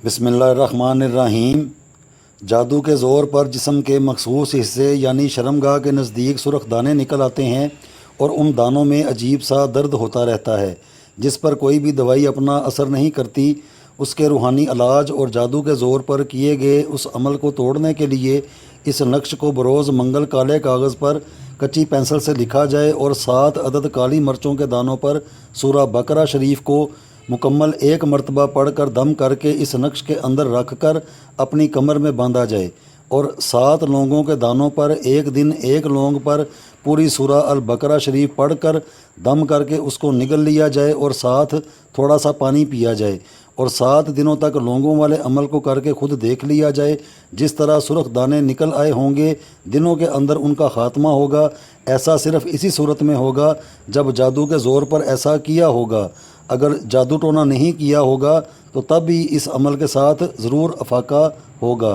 बिस्मिल्लाहिर्रहमानिर्रहीम। जादू के ज़ोर पर जिस्म के मखसूस हिस्से यानी शर्मगाह के नज़दीक सुर्ख दाने निकल आते हैं और उन दानों में अजीब सा दर्द होता रहता है जिस पर कोई भी दवाई अपना असर नहीं करती। उसके रूहानी इलाज और जादू के ज़ोर पर किए गए उस अमल को तोड़ने के लिए इस नक्श को बरोज़ मंगल काले कागज़ पर कच्ची पेंसिल से लिखा जाए और 7 अदद काली मिर्चों के दानों पर सूरा बकरा शरीफ को मुकम्मल 1 मरतबा पढ़कर दम करके इस नक्श के अंदर रख कर अपनी कमर में बांधा जाए और 7 लौंगों के दानों पर एक दिन एक लौंग पर पूरी सूरा अल बकरा शरीफ पढ़कर दम करके उसको निगल लिया जाए और साथ थोड़ा सा पानी पिया जाए और 7 दिनों तक लौंगों वाले अमल को करके खुद देख लिया जाए। जिस तरह सुर्ख दाने निकल आए होंगे दिनों के अंदर उनका ख़ात्मा होगा। ऐसा सिर्फ इसी सूरत में होगा जब जादू के ज़ोर पर ऐसा किया होगा। अगर जादू टोना नहीं किया होगा तो तब भी इस अमल के साथ ज़रूर अफाका होगा।